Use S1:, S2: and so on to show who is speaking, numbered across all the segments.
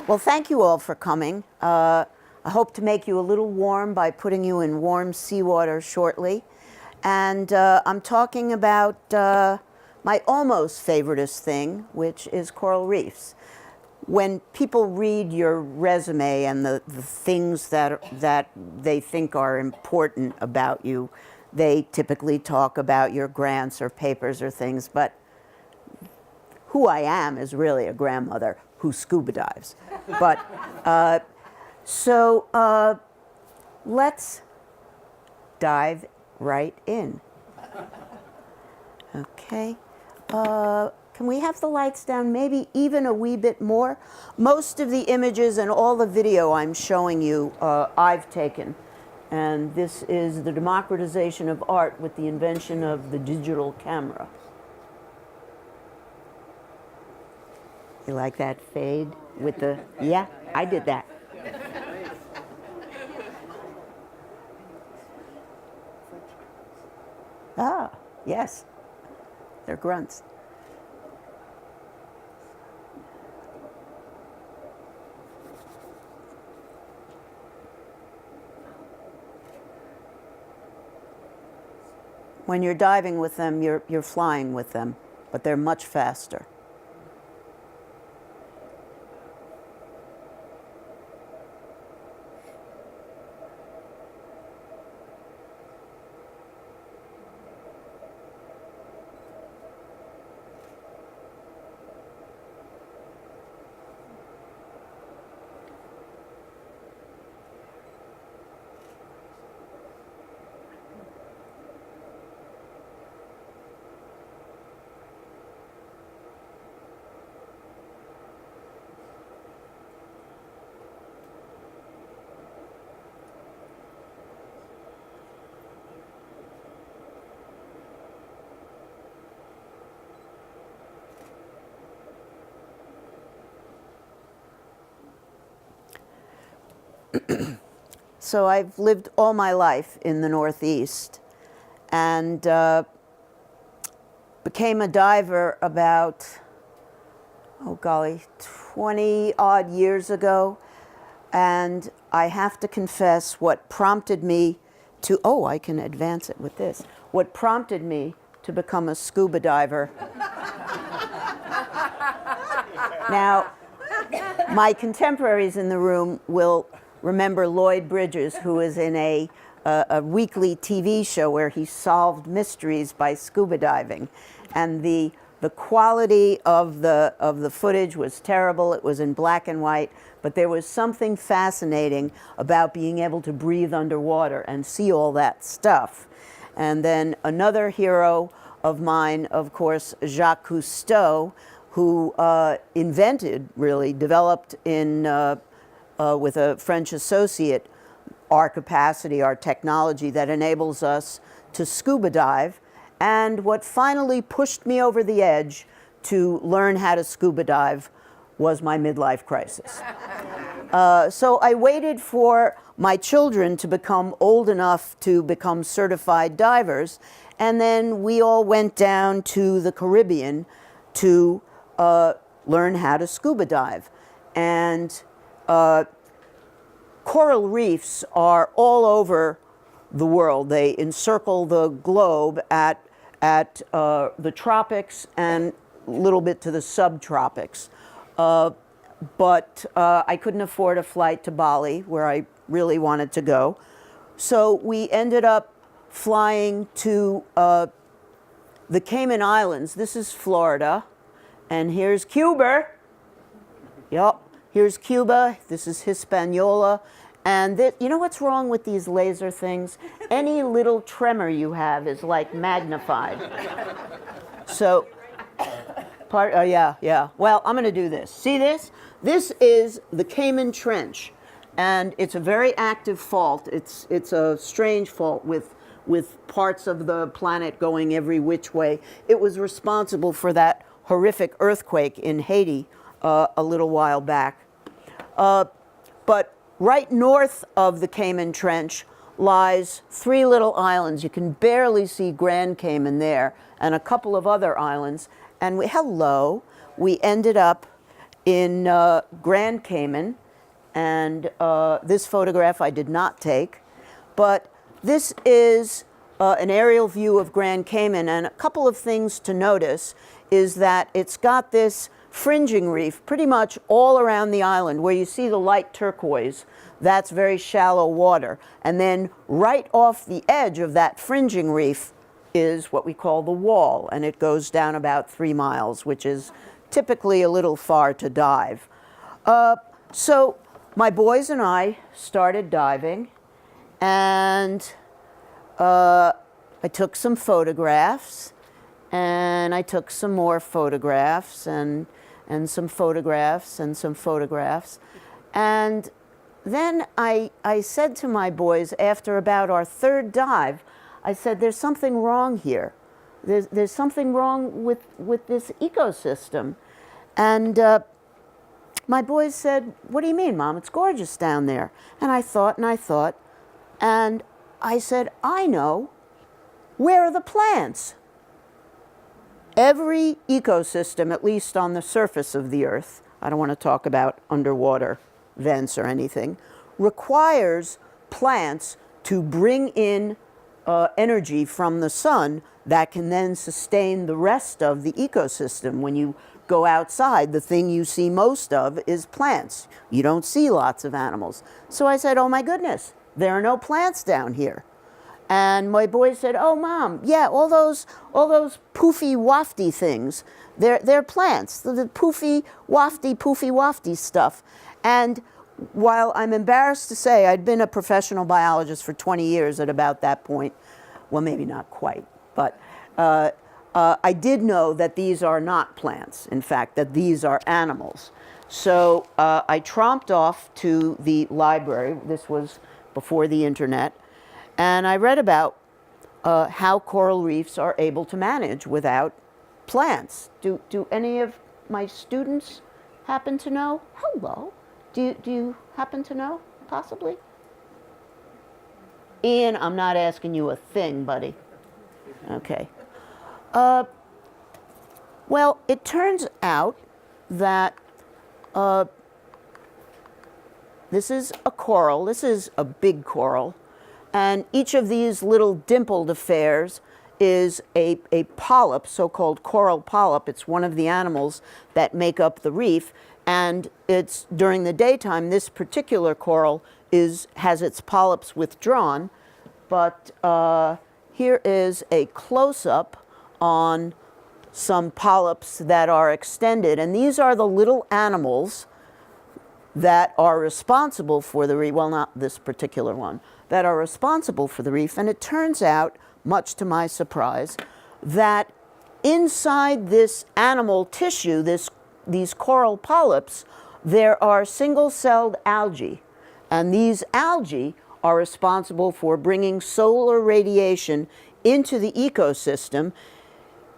S1: Well, thank you all for coming. I hope to make you a little warm by putting you in warm seawater shortly. And I'm talking about my almost favoriteest thing, which is coral reefs. When people read your resume and the things that they think are important about you, they typically talk about your grants or papers or things, but who I am is really a grandmother who scuba dives. But let's dive right in. Okay. Can we have the lights down maybe even a wee bit more? Most of the images and all the video I'm showing you I've taken. And this is the democratization of art with the invention of the digital camera. You like that fade with the, yeah, I did that. Ah, yes, they're grunts. When you're diving with them, you're flying with them, but they're much faster. So I've lived all my life in the Northeast and became a diver about, oh golly, 20 odd years ago. And I have to confess what prompted me to, oh, I can advance it with this. What prompted me to become a scuba diver. Now, my contemporaries in the room will remember Lloyd Bridges, who was in a weekly TV show where he solved mysteries by scuba diving. And the quality of the footage was terrible. It was in black and white, but there was something fascinating about being able to breathe underwater and see all that stuff. And then another hero of mine, of course, Jacques Cousteau, who developed in with a French associate, our capacity, our technology that enables us to scuba dive. And what finally pushed me over the edge to learn how to scuba dive was my midlife crisis. So I waited for my children to become old enough to become certified divers, and then we all went down to the Caribbean to learn how to scuba dive. And coral reefs are all over the world. They encircle the globe at the tropics and a little bit to the subtropics. But I couldn't afford a flight to Bali, where I really wanted to go. So we ended up flying to the Cayman Islands. This is Florida. And here's Cuba. Yep. Here's Cuba, this is Hispaniola, and you know what's wrong with these laser things? Any little tremor you have is like magnified. So, yeah. Well, I'm gonna do this. See this? This is the Cayman Trench, and it's a very active fault. It's a strange fault with parts of the planet going every which way. It was responsible for that horrific earthquake in Haiti a little while back. But right north of the Cayman Trench lies 3 little islands. You can barely see Grand Cayman there, and a couple of other islands. And we ended up in Grand Cayman, and this photograph I did not take, but this is an aerial view of Grand Cayman, and a couple of things to notice is that it's got this fringing reef pretty much all around the island. Where you see the light turquoise, that's very shallow water, and then right off the edge of that fringing reef is what we call the wall, and it goes down about 3 miles, which is typically a little far to dive. So my boys and I started diving, and I took some photographs, and I took some more photographs, and some photographs, and some photographs. And then I said to my boys, after about our 3rd dive, I said, there's something wrong here. There's something wrong with this ecosystem. And my boys said, what do you mean, Mom? It's gorgeous down there. And I thought, and I said, I know. Where are the plants? Every ecosystem, at least on the surface of the Earth, I don't want to talk about underwater vents or anything, requires plants to bring in energy from the sun that can then sustain the rest of the ecosystem. When you go outside, the thing you see most of is plants. You don't see lots of animals. So I said, oh my goodness, there are no plants down here. And my boys said, oh Mom, yeah, all those poofy wafty things, they're plants, the poofy wafty stuff. And while I'm embarrassed to say I'd been a professional biologist for 20 years at about that point, well, maybe not quite, but I did know that these are not plants, in fact, that these are animals. So I tromped off to the library. This was before the internet. And I read about how coral reefs are able to manage without plants. Do any of my students happen to know? Hello. Do you happen to know, possibly? Ian, I'm not asking you a thing, buddy. Okay. Well, it turns out that this is a coral. This is a big coral. And each of these little dimpled affairs is a polyp, so-called coral polyp. It's one of the animals that make up the reef. And it's during the daytime, this particular coral has its polyps withdrawn. But here is a close-up on some polyps that are extended. And these are the little animals that are responsible for the reef. Well, not this particular one, that are responsible for the reef. And it turns out, much to my surprise, that inside this animal tissue, these coral polyps, there are single-celled algae. And these algae are responsible for bringing solar radiation into the ecosystem.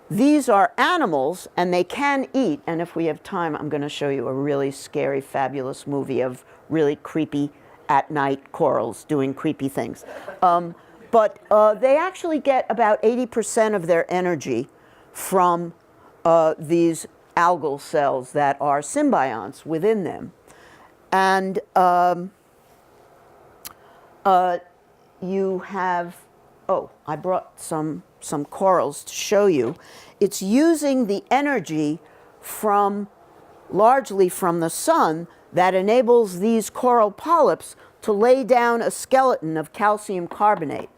S1: These are animals, and they can eat. And if we have time, I'm going to show you a really scary, fabulous movie of really creepy at-night corals doing creepy things. But they actually get about 80% of their energy from these algal cells that are symbionts within them. And you have, I brought some corals to show you. It's using the energy largely from the sun that enables these coral polyps to lay down a skeleton of calcium carbonate.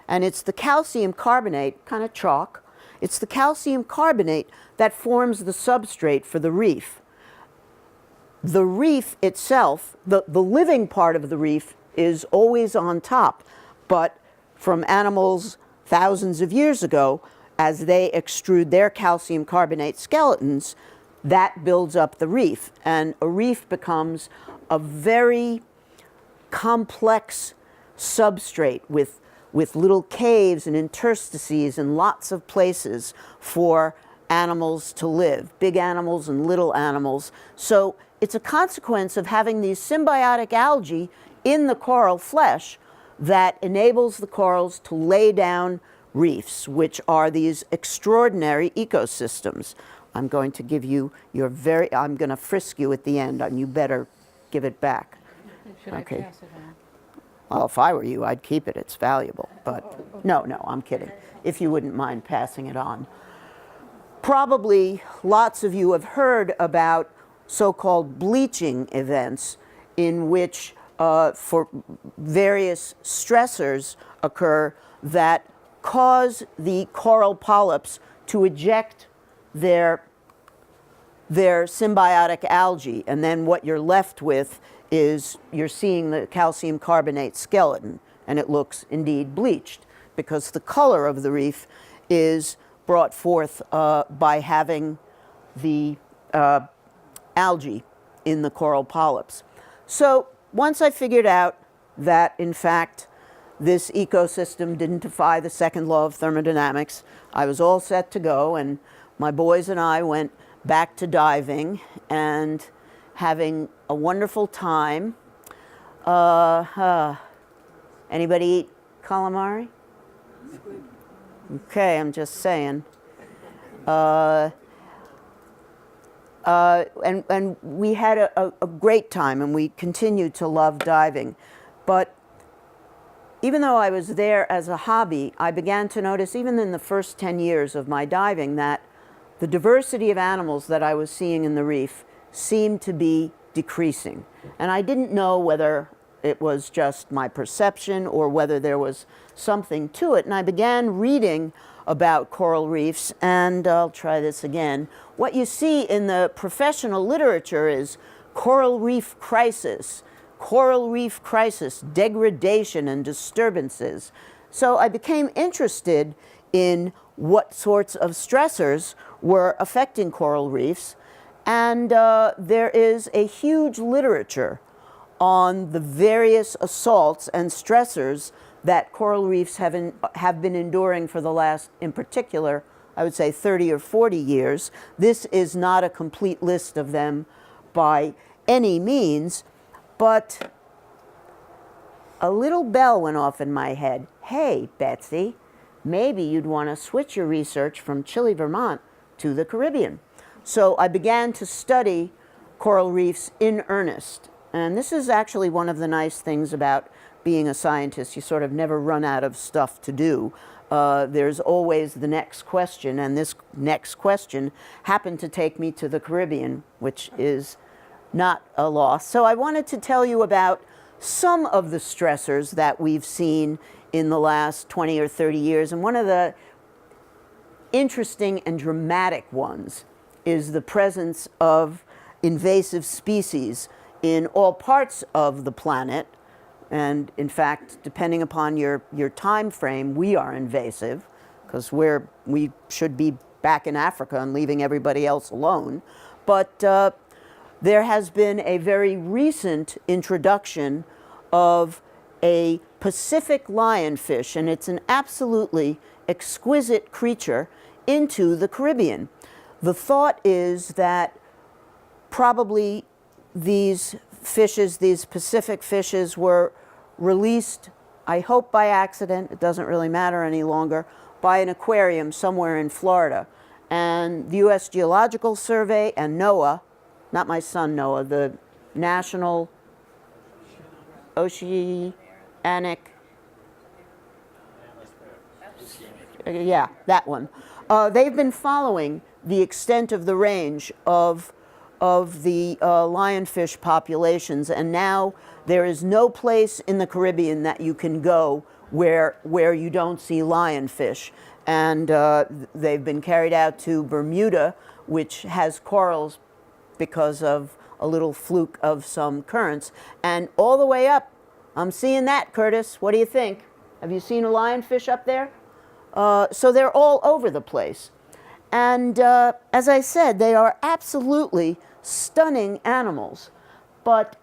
S1: And it's the calcium carbonate, kind of chalk, it's the calcium carbonate that forms the substrate for the reef. The reef itself, the living part of the reef, is always on top, but from animals thousands of years ago, as they extrude their calcium carbonate skeletons, that builds up the reef. And a reef becomes a very complex substrate with little caves and interstices and lots of places for animals to live, big animals and little animals. So it's a consequence of having these symbiotic algae in the coral flesh that enables the corals to lay down reefs, which are these extraordinary ecosystems. I'm going to give you I'm going to frisk you at the end, and you better give it back.
S2: Should I pass it on?
S1: Well, if I were you, I'd keep it. It's valuable. But no, I'm kidding. If you wouldn't mind passing it on. Probably lots of you have heard about so-called bleaching events in which for various stressors occur that cause the coral polyps to eject their symbiotic algae, and then what you're left with is you're seeing the calcium carbonate skeleton, and it looks indeed bleached because the color of the reef is brought forth by having the algae in the coral polyps. So once I figured out that, in fact, this ecosystem didn't defy the second law of thermodynamics, I was all set to go, and my boys and I went back to diving and having a wonderful time. Anybody eat calamari? Okay, I'm just saying. And we had a great time, and we continued to love diving. But even though I was there as a hobby, I began to notice, even in the first 10 years of my diving, that the diversity of animals that I was seeing in the reef seemed to be decreasing. And I didn't know whether it was just my perception or whether there was something to it. And I began reading about coral reefs, and I'll try this again. What you see in the professional literature is coral reef crisis, degradation and disturbances. So I became interested in what sorts of stressors were affecting coral reefs, and there is a huge literature on the various assaults and stressors that coral reefs have been enduring for the last, in particular, I would say 30 or 40 years. This is not a complete list of them by any means, but a little bell went off in my head. Hey, Betsy, maybe you'd want to switch your research from Chile, Vermont to the Caribbean. So I began to study coral reefs in earnest. And this is actually one of the nice things about being a scientist. You sort of never run out of stuff to do. There's always the next question, and this next question happened to take me to the Caribbean, which is not a loss. So I wanted to tell you about some of the stressors that we've seen in the last 20 or 30 years. And one of the interesting and dramatic ones is the presence of invasive species in all parts of the planet. And in fact, depending upon your time frame, we are invasive because we should be back in Africa and leaving everybody else alone. But there has been a very recent introduction of a Pacific lionfish, and it's an absolutely exquisite creature, into the Caribbean. The thought is that probably these fishes, these Pacific fishes, were released, I hope by accident, it doesn't really matter any longer, by an aquarium somewhere in Florida. And the U.S. Geological Survey and NOAA, not my son Noah, the National Oceanic, yeah, that one. They've been following the extent of the range of the lionfish populations, and now there is no place in the Caribbean that you can go where you don't see lionfish. And they've been carried out to Bermuda, which has corals because of a little fluke of some currents, and all the way up. I'm seeing that, Curtis. What do you think? Have you seen a lionfish up there? So they're all over the place. And as I said, they are absolutely stunning animals, but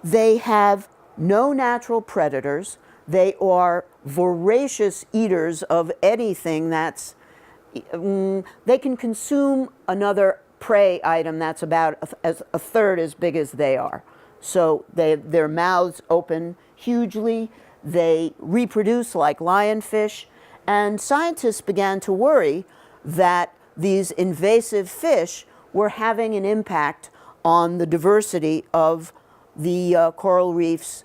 S1: they have no natural predators. They are voracious eaters of anything that's, they can consume another prey item that's about a third as big as they are. So their mouths open hugely. They reproduce like lionfish. And scientists began to worry that these invasive fish were having an impact on the diversity of the coral reefs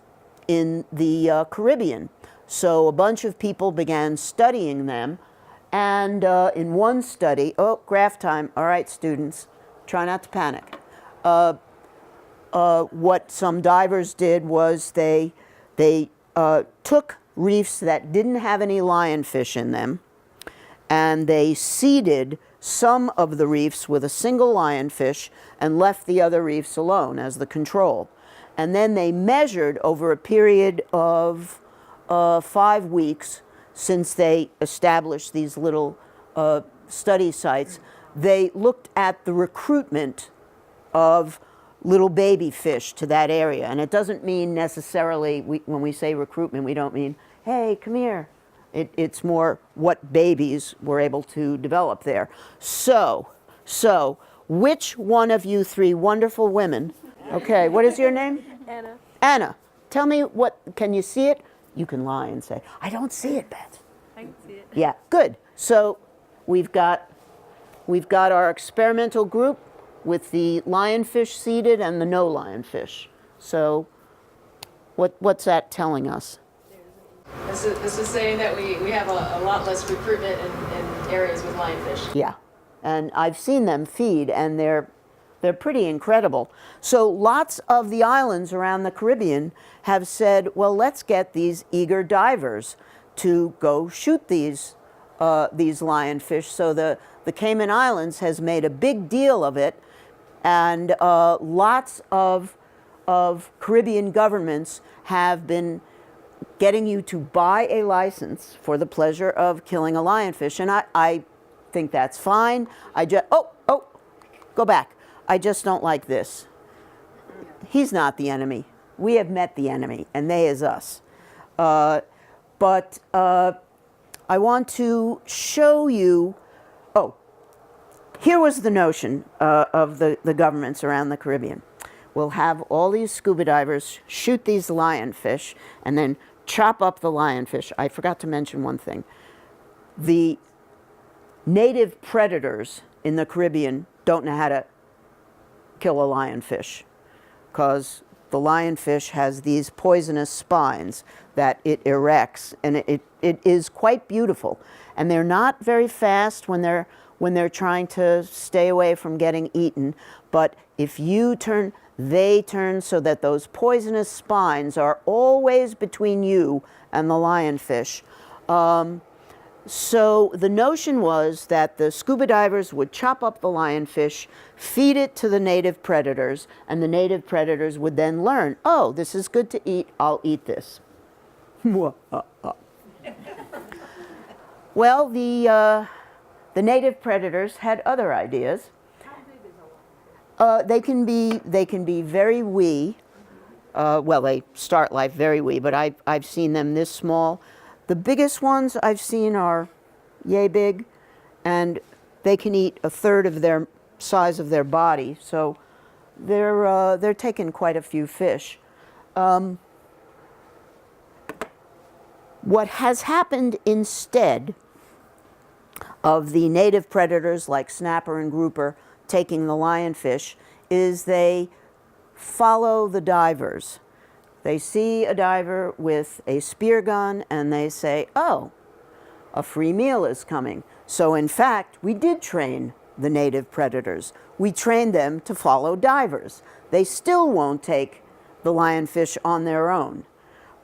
S1: in the Caribbean. So a bunch of people began studying them, and in one study, oh, graph time, all right, students, try not to panic. What some divers did was they took reefs that didn't have any lionfish in them, and they seeded some of the reefs with a single lionfish and left the other reefs alone as the control. And then they measured over a period of 5 weeks, since they established these little study sites, they looked at the recruitment of little baby fish to that area. And it doesn't mean necessarily, when we say recruitment, we don't mean, hey, come here. It's more what babies were able to develop there. So, which one of you three wonderful women, okay, what is your name?
S2: Anna.
S1: Anna, tell me can you see it? You can lie and say, I don't see it, Beth.
S2: I can see it.
S1: Yeah, good. So we've got our experimental group with the lionfish seeded and the no lionfish. So what's that telling us?
S3: This is saying that we have a lot less recruitment in areas with lionfish.
S1: Yeah, and I've seen them feed, and they're pretty incredible. So lots of the islands around the Caribbean have said, well, let's get these eager divers to go shoot these lionfish. So the Cayman Islands has made a big deal of it, and lots of Caribbean governments have been getting you to buy a license for the pleasure of killing a lionfish, and I think that's fine. Go back. I just don't like this. He's not the enemy. We have met the enemy, and they is us. But I want to show you, here was the notion of the governments around the Caribbean. We'll have all these scuba divers shoot these lionfish and then chop up the lionfish. I forgot to mention one thing. The native predators in the Caribbean don't know how to kill a lionfish, because the lionfish has these poisonous spines that it erects, and it is quite beautiful. And they're not very fast when they're trying to stay away from getting eaten, but if you turn, they turn so that those poisonous spines are always between you and the lionfish. So the notion was that the scuba divers would chop up the lionfish, feed it to the native predators, and the native predators would then learn, oh, this is good to eat, I'll eat this. Well, the native predators had other ideas.
S2: How big is a lion?
S1: They can be very wee. Well, they start life very wee, but I've seen them this small. The biggest ones I've seen are yay big, and they can eat a third of their size of their body. So they're taking quite a few fish. What has happened instead of the native predators like snapper and grouper taking the lionfish is they follow the divers. They see a diver with a spear gun and they say, oh, a free meal is coming. So in fact, we did train the native predators. We trained them to follow divers. They still won't take the lionfish on their own.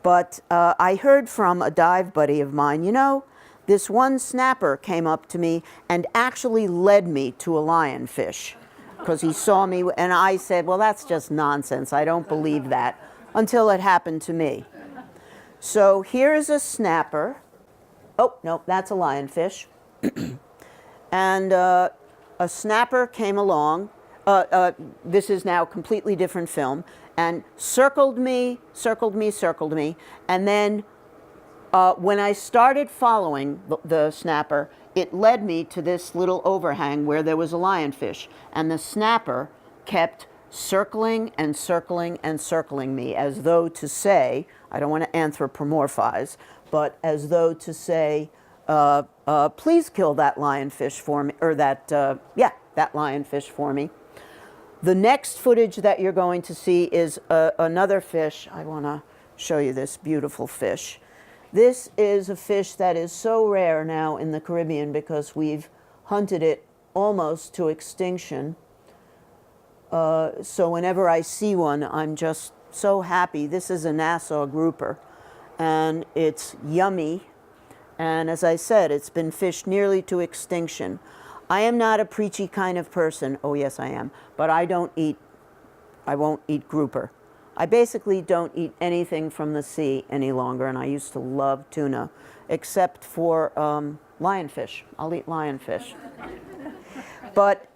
S1: But I heard from a dive buddy of mine, you know, this one snapper came up to me and actually led me to a lionfish because he saw me, and I said, well, that's just nonsense. I don't believe that, until it happened to me. So here's a snapper. Oh, no, that's a lionfish. And a snapper came along. This is now a completely different film, and circled me, and then when I started following the snapper, it led me to this little overhang where there was a lionfish, and the snapper kept circling and circling and circling me, as though to say, I don't want to anthropomorphize, but as though to say, please kill that lionfish for me, or that lionfish for me. The next footage that you're going to see is another fish. I want to show you this beautiful fish. This is a fish that is so rare now in the Caribbean because we've hunted it almost to extinction. So whenever I see one, I'm just so happy. This is a Nassau grouper, and it's yummy. And as I said, it's been fished nearly to extinction. I am not a preachy kind of person. Oh, yes, I am. But I won't eat grouper. I basically don't eat anything from the sea any longer, and I used to love tuna, except for lionfish. I'll eat lionfish. But,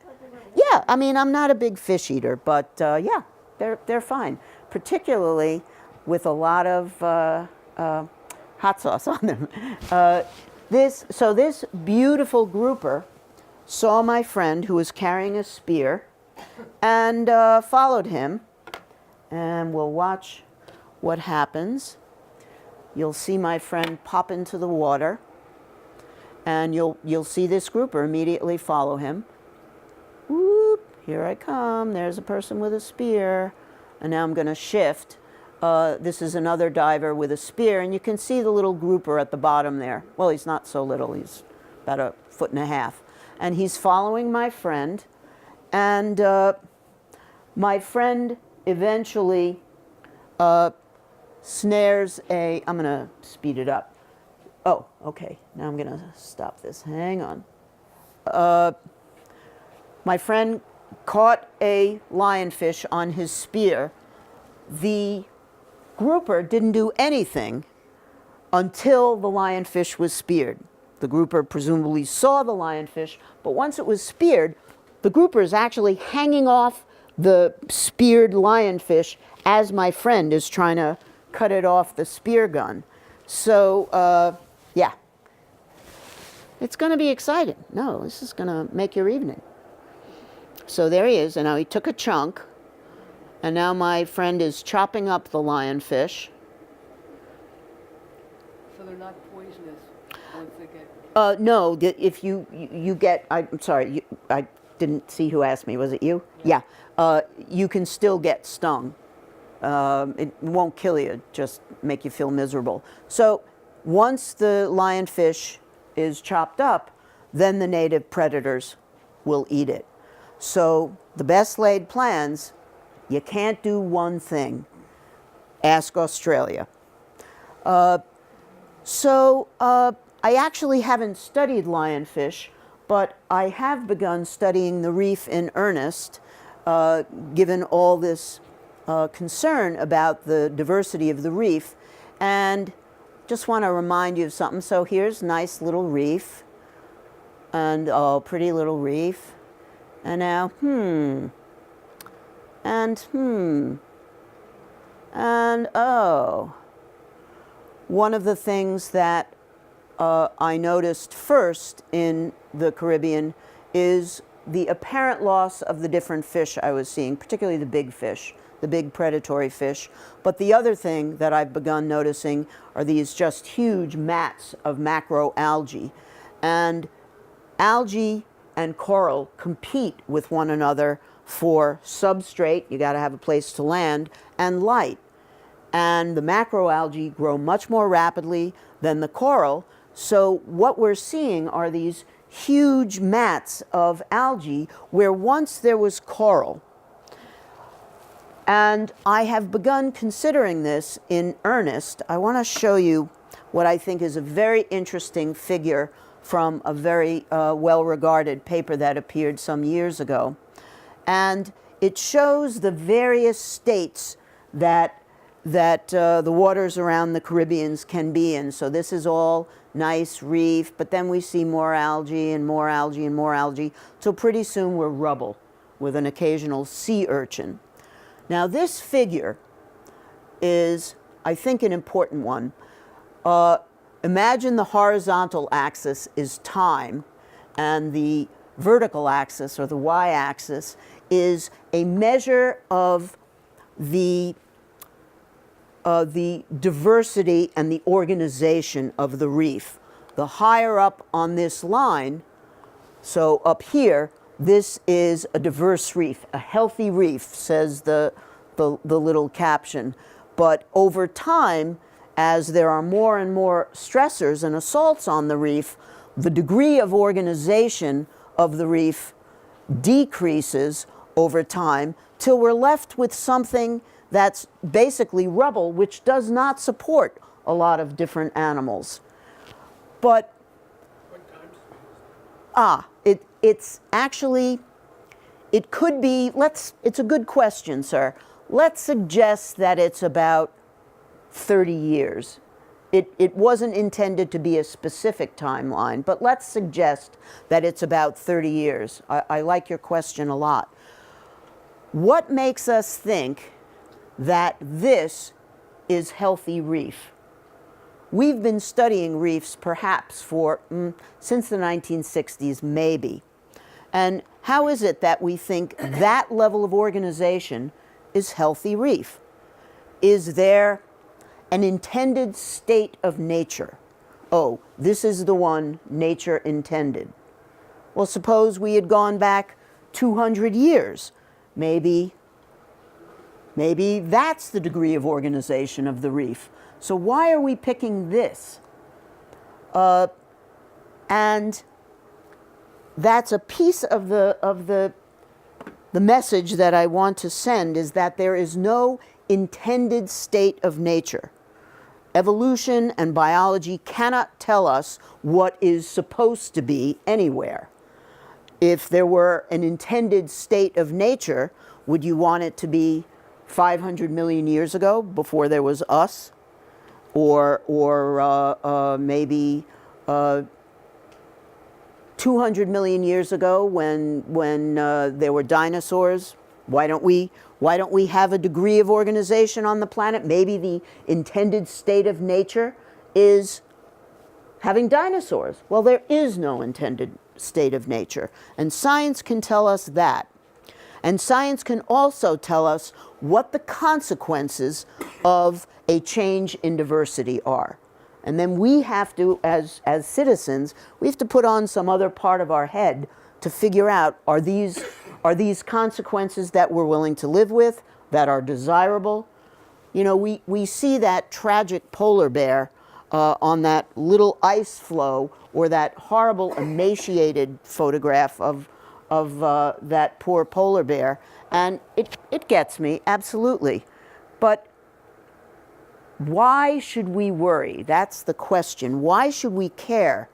S1: yeah, I mean, I'm not a big fish eater, but, yeah, they're fine, particularly with a lot of hot sauce on them. This beautiful grouper saw my friend who was carrying a spear and followed him. And we'll watch what happens. You'll see my friend pop into the water, and you'll see this grouper immediately follow him. Whoop, here I come. There's a person with a spear. And now I'm going to shift. This is another diver with a spear, and you can see the little grouper at the bottom there. Well, he's not so little. He's about 1.5 feet. And he's following my friend, and my friend eventually snares a, I'm going to speed it up. Oh, okay, now I'm going to stop this. Hang on. My friend caught a lionfish on his spear. The grouper didn't do anything until the lionfish was speared. The grouper presumably saw the lionfish, but once it was speared, the grouper is actually hanging off the speared lionfish as my friend is trying to cut it off the spear gun. So, yeah. It's going to be exciting. No, this is going to make your evening. So there he is, and now he took a chunk, and now my friend is chopping up the lionfish.
S2: So they're not poisonous once they get...
S1: No, if you get, I'm sorry, I didn't see who asked me. Was it you? Yeah. You can still get stung. It won't kill you, just make you feel miserable. So once the lionfish is chopped up, then the native predators will eat it. So the best laid plans, you can't do one thing. Ask Australia. I actually haven't studied lionfish, but I have begun studying the reef in earnest, given all this concern about the diversity of the reef. And just want to remind you of something. So here's nice little reef, and oh, pretty little reef. And now, and oh. One of the things that I noticed first in the Caribbean is the apparent loss of the different fish I was seeing, particularly the big fish, the big predatory fish. But the other thing that I've begun noticing are these just huge mats of macroalgae. And algae and coral compete with one another for substrate, you got to have a place to land, and light. And the macroalgae grow much more rapidly than the coral. So what we're seeing are these huge mats of algae where once there was coral. And I have begun considering this in earnest. I want to show you what I think is a very interesting figure from a very well-regarded paper that appeared some years ago. And it shows the various states that the waters around the Caribbeans can be in. So this is all nice reef, but then we see more algae and more algae and more algae. So pretty soon we're rubble with an occasional sea urchin. Now this figure is, I think, an important one. Imagine the horizontal axis is time, and the vertical axis, or the y-axis, is a measure of the diversity and the organization of the reef. the higher up on this line, so up here, this is a diverse reef, a healthy reef, says the little caption. But over time, as there are more and more stressors and assaults on the reef, the degree of organization of the reef decreases over time till we're left with something that's basically rubble, which does not support a lot of different animals. But it's actually, it could be, it's a good question, sir. Let's suggest that it's about 30 years. It wasn't intended to be a specific timeline, but let's suggest that it's about 30 years. I like your question a lot. What makes us think that this is healthy reef? We've been studying reefs perhaps for, since the 1960s, maybe. And how is it that we think that level of organization is healthy reef? Is there an intended state of nature? Oh, this is the one nature intended. Well, suppose we had gone back 200 years. Maybe that's the degree of organization of the reef. So why are we picking this? And that's a piece of the message that I want to send, is that there is no intended state of nature. Evolution and biology cannot tell us what is supposed to be anywhere. If there were an intended state of nature, would you want it to be 500 million years ago, before there was us? Or maybe 200 million years ago when there were dinosaurs? Why don't we have a degree of organization on the planet? Maybe the intended state of nature is having dinosaurs. Well, there is no intended state of nature, and science can tell us that. And science can also tell us what the consequences of a change in diversity are. And then we have to, as citizens, we have to put on some other part of our head to figure out, are these consequences that we're willing to live with, that are desirable? You know, we see that tragic polar bear on that little ice floe, or that horrible emaciated photograph of that poor polar bear, and it gets me, absolutely. But why should we worry? That's the question. Why should we care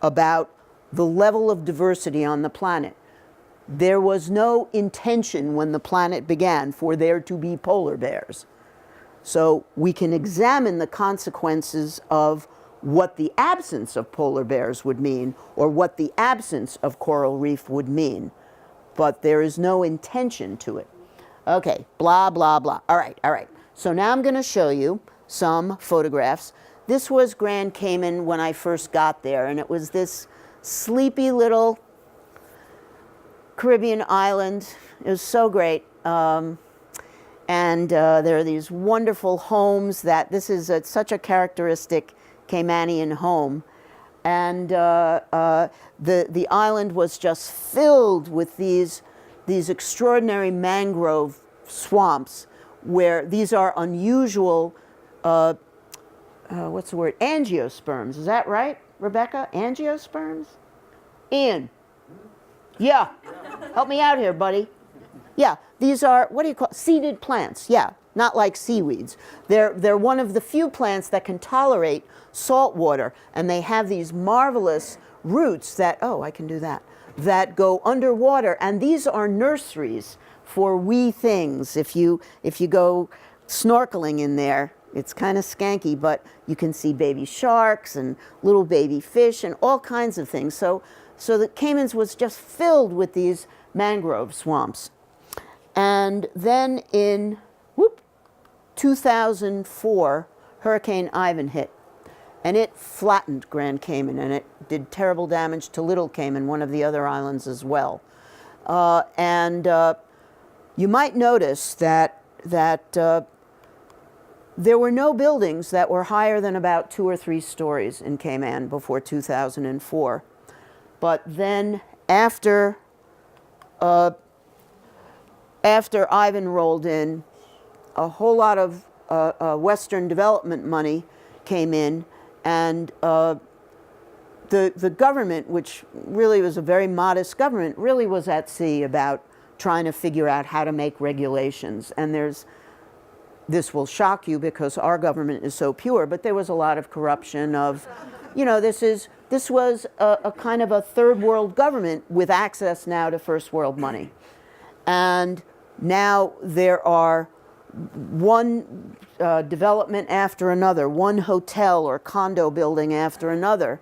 S1: about the level of diversity on the planet? There was no intention when the planet began for there to be polar bears. So we can examine the consequences of what the absence of polar bears would mean, or what the absence of coral reef would mean. But there is no intention to it. Okay, blah, blah, blah. All right. So now I'm going to show you some photographs. This was Grand Cayman when I first got there, and it was this sleepy little Caribbean island. It was so great. And there are these wonderful homes that, this is such a characteristic Caymanian home. And the island was just filled with these extraordinary mangrove swamps, where these are unusual, what's the word? Angiosperms. Is that right, Rebecca? Angiosperms? Ian? Yeah. Help me out here, buddy. Yeah, these are, what do you call, seeded plants. Yeah, not like seaweeds. They're one of the few plants that can tolerate salt water, and they have these marvelous roots that, oh, I can do that, that go underwater, and these are nurseries for wee things. If you go snorkeling in there, it's kind of skanky, but you can see baby sharks and little baby fish and all kinds of things. So the Caymans was just filled with these mangrove swamps. And then in 2004, Hurricane Ivan hit, and it flattened Grand Cayman, and it did terrible damage to Little Cayman, one of the other islands as well. You might notice that there were no buildings that were higher than about 2 or 3 stories in Cayman before 2004. But then after Ivan rolled in, a whole lot of Western development money came in, and the government, which really was a very modest government, really was at sea about trying to figure out how to make regulations. And this will shock you because our government is so pure, but there was a lot of corruption of, you know, this was a kind of a third world government with access now to first world money. And now there are one development after another, one hotel or condo building after another.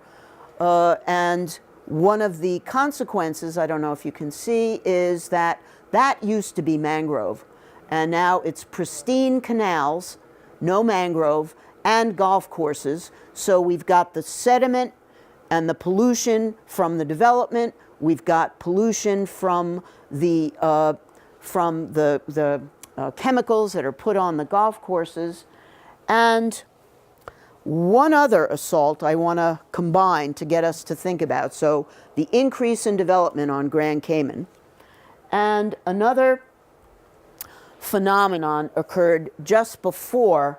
S1: And one of the consequences, I don't know if you can see, is that used to be mangrove. And now it's pristine canals, no mangrove, and golf courses. So we've got the sediment and the pollution from the development. We've got pollution from the chemicals that are put on the golf courses. And one other assault I want to combine to get us to think about. So the increase in development on Grand Cayman. And another phenomenon occurred just before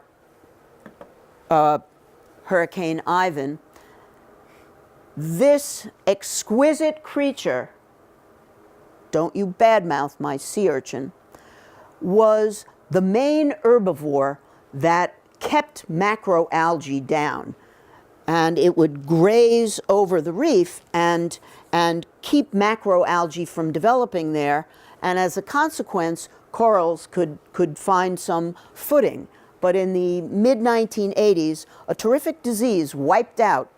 S1: Hurricane Ivan. This exquisite creature, don't you badmouth my sea urchin, was the main herbivore that kept macroalgae down. And it would graze over the reef and keep macroalgae from developing there. And as a consequence, corals could find some footing. But in the mid-1980s, a terrific disease wiped out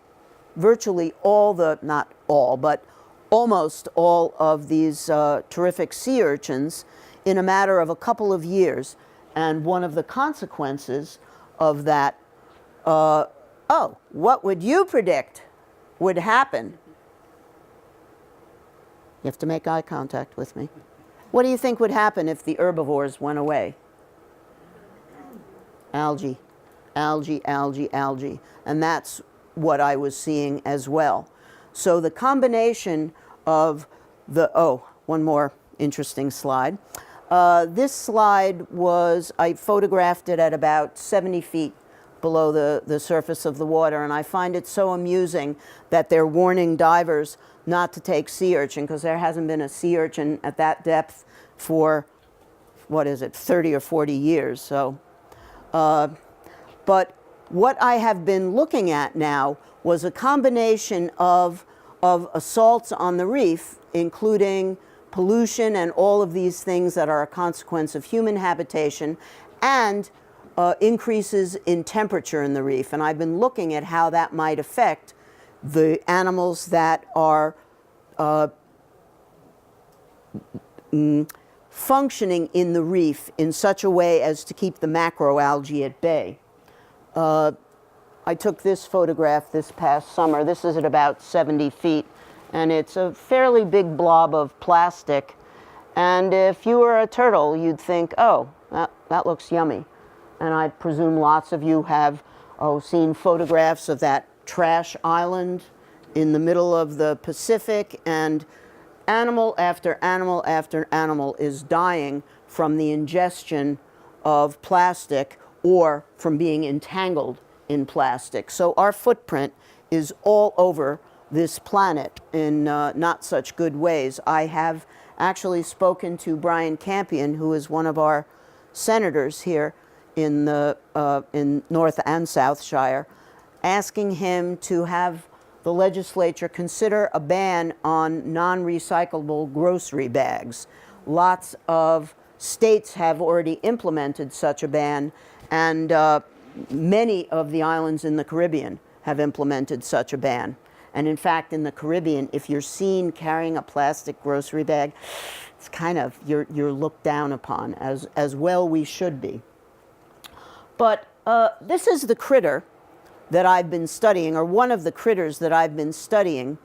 S1: virtually all not all, but almost all of these terrific sea urchins in a matter of a couple of years. And one of the consequences of that, what would you predict would happen? You have to make eye contact with me. What do you think would happen if the herbivores went away? Algae, algae, algae, algae. And that's what I was seeing as well. So the combination of one more interesting slide. This slide I photographed it at about 70 feet below the surface of the water, and I find it so amusing that they're warning divers not to take sea urchin, because there hasn't been a sea urchin at that depth for, 30 or 40 years. So, but what I have been looking at now was a combination of assaults on the reef, including pollution and all of these things that are a consequence of human habitation, and increases in temperature in the reef. And I've been looking at how that might affect the animals that are functioning in the reef in such a way as to keep the macroalgae at bay. I took this photograph this past summer. This is at about 70 feet, and it's a fairly big blob of plastic. And if you were a turtle, you'd think, oh, that looks yummy. And I presume lots of you have seen photographs of that trash island in the middle of the Pacific, and animal after animal after animal is dying from the ingestion of plastic or from being entangled in plastic. So our footprint is all over this planet in not such good ways. I have actually spoken to Brian Campion, who is one of our senators here in North and South Shire, asking him to have the legislature consider a ban on non-recyclable grocery bags. Lots of states have already implemented such a ban, and many of the islands in the Caribbean have implemented such a ban. And in fact, in the Caribbean, if you're seen carrying a plastic grocery bag, it's kind of, you're looked down upon, as well we should be. But this is the critter that I've been studying, or one of the critters that I've been studying.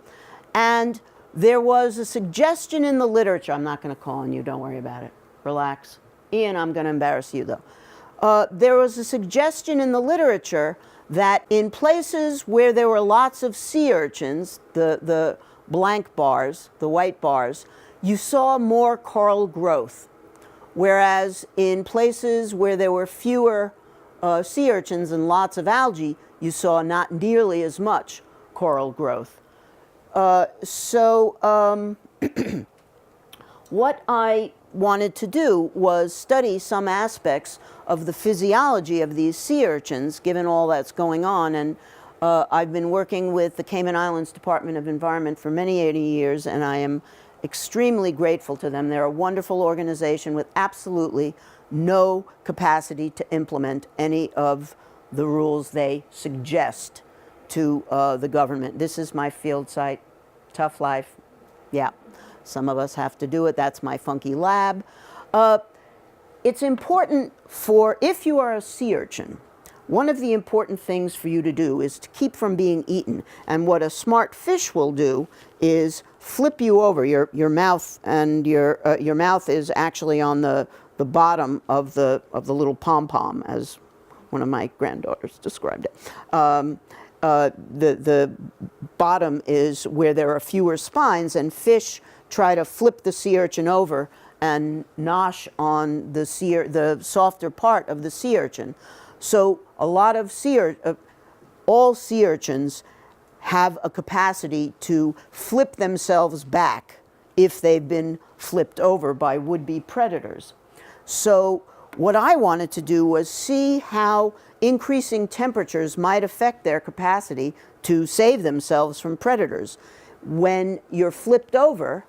S1: And there was a suggestion in the literature. I'm not going to call on you, don't worry about it. Relax. Ian, I'm going to embarrass you though. There was a suggestion in the literature that in places where there were lots of sea urchins, the blank bars, the white bars, you saw more coral growth. Whereas in places where there were fewer sea urchins and lots of algae, you saw not nearly as much coral growth. What I wanted to do was study some aspects of the physiology of these sea urchins, given all that's going on. And I've been working with the Cayman Islands Department of Environment for many years, and I am extremely grateful to them. They're a wonderful organization with absolutely no capacity to implement any of the rules they suggest to the government. This is my field site. Tough life. Yeah. Some of us have to do it. That's my funky lab. It's important for, if you are a sea urchin, one of the important things for you to do is to keep from being eaten. And what a smart fish will do is flip you over. Your mouth and your mouth is actually on the bottom of the little pom-pom, as one of my granddaughters described it. The bottom is where there are fewer spines, and fish try to flip the sea urchin over and nosh on the softer part of the sea urchin. So a lot of all sea urchins have a capacity to flip themselves back if they've been flipped over by would-be predators. So what I wanted to do was see how increasing temperatures might affect their capacity to save themselves from predators. When you're flipped over,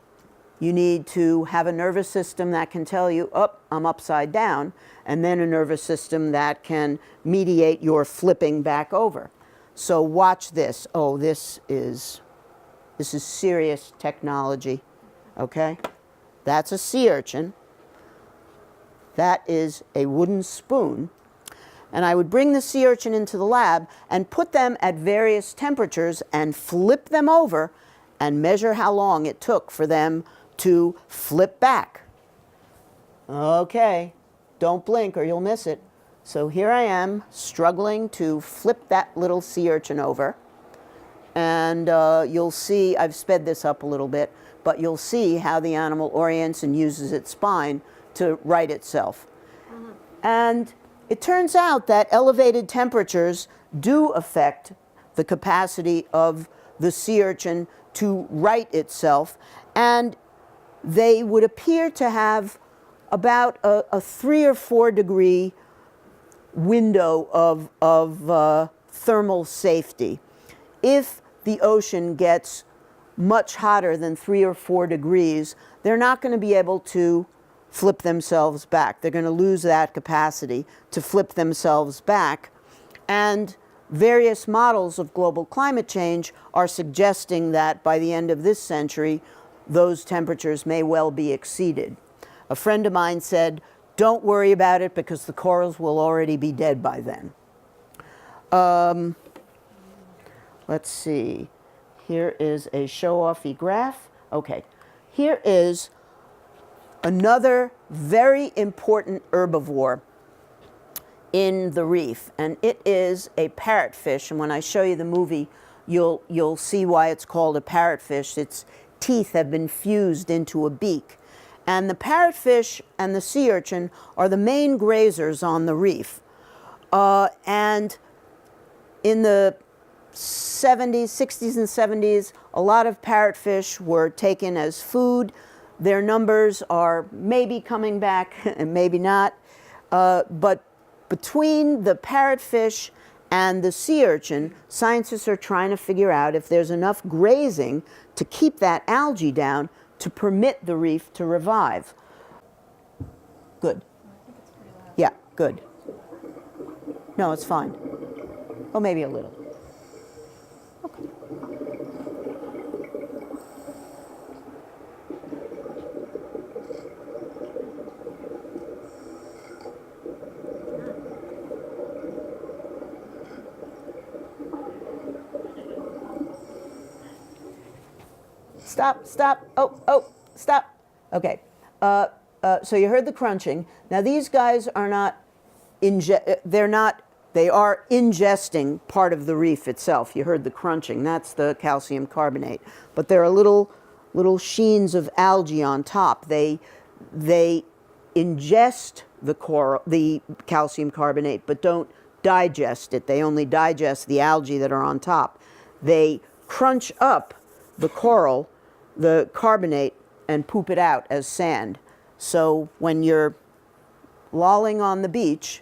S1: you need to have a nervous system that can tell you, oh, I'm upside down, and then a nervous system that can mediate your flipping back over. So watch this. Oh, this is serious technology, okay? That's a sea urchin. That is a wooden spoon. And I would bring the sea urchin into the lab and put them at various temperatures and flip them over and measure how long it took for them to flip back. Okay, don't blink or you'll miss it. So here I am struggling to flip that little sea urchin over. And you'll see, I've sped this up a little bit, but you'll see how the animal orients and uses its spine to right itself. And it turns out that elevated temperatures do affect the capacity of the sea urchin to right itself, and they would appear to have about a 3 or 4 degree window of thermal safety. If the ocean gets much hotter than 3 or 4 degrees, they're not going to be able to flip themselves back. They're going to lose that capacity to flip themselves back. And various models of global climate change are suggesting that by the end of this century, those temperatures may well be exceeded. A friend of mine said, don't worry about it because the corals will already be dead by then. Let's see. Here is a show-offy graph. Okay. Here is another very important herbivore in the reef, and it is a parrotfish. And when I show you the movie, you'll see why it's called a parrotfish. Its teeth have been fused into a beak. And the parrotfish and the sea urchin are the main grazers on the reef. And in the 60s and 70s, a lot of parrotfish were taken as food. Their numbers are maybe coming back and maybe not. But between the parrotfish and the sea urchin, scientists are trying to figure out if there's enough grazing to keep that algae down to permit the reef to revive. Good. Yeah, good. No, it's fine. Oh, maybe a little. Okay. Stop, stop, oh, stop. Okay, so you heard the crunching. Now these guys are not they are ingesting part of the reef itself. You heard the crunching, that's the calcium carbonate. But there are little sheens of algae on top. They ingest the calcium carbonate, but don't digest it. They only digest the algae that are on top. They crunch up the coral, the carbonate, and poop it out as sand. So when you're lolling on the beach,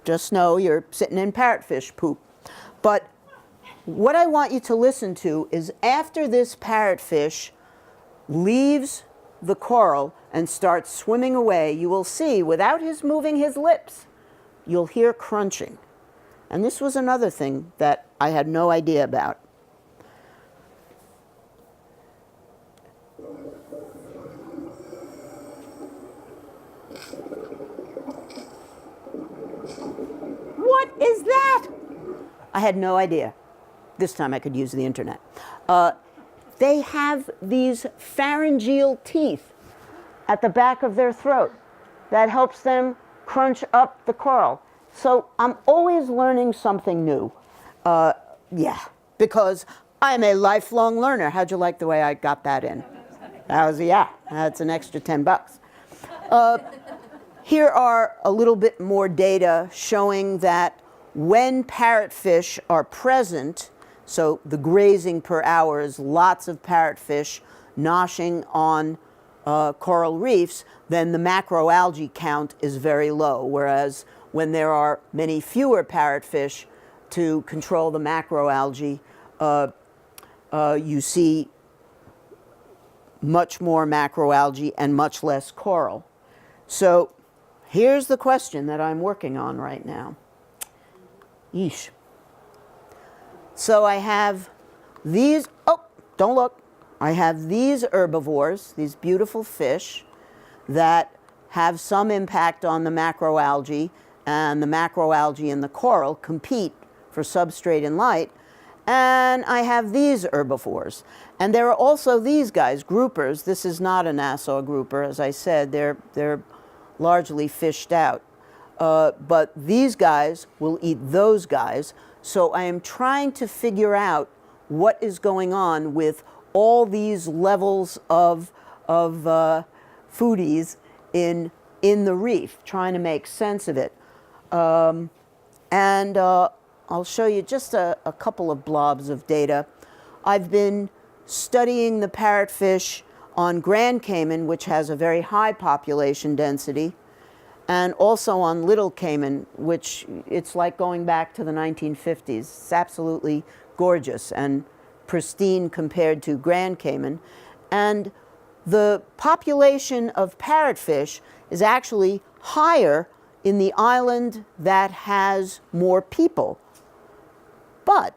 S1: just know you're sitting in parrotfish poop. But what I want you to listen to is after this parrotfish leaves the coral and starts swimming away, you will see, without his moving his lips, you'll hear crunching. And this was another thing that I had no idea about. What is that? I had no idea. This time I could use the internet. They have these pharyngeal teeth at the back of their throat that helps them crunch up the coral. So I'm always learning something new. Yeah, because I'm a lifelong learner. How'd you like the way I got that in? That was, yeah, that's an extra $10. Here are a little bit more data showing that when parrotfish are present, so the grazing per hour is lots of parrotfish noshing on coral reefs, then the macroalgae count is very low, whereas when there are many fewer parrotfish to control the macroalgae, you see much more macroalgae and much less coral. So here's the question that I'm working on right now. Yeesh. So I have these, oh, don't look. I have these herbivores, these beautiful fish that have some impact on the macroalgae, and the macroalgae and the coral compete for substrate and light. And I have these herbivores. And there are also these guys, groupers. This is not a Nassau grouper, as I said, they're largely fished out. But these guys will eat those guys. So I am trying to figure out what is going on with all these levels of foodies in the reef, trying to make sense of it. I'll show you just a couple of blobs of data. I've been studying the parrotfish on Grand Cayman, which has a very high population density, and also on Little Cayman, which it's like going back to the 1950s. It's absolutely gorgeous and pristine compared to Grand Cayman. And the population of parrotfish is actually higher in the island that has more people. But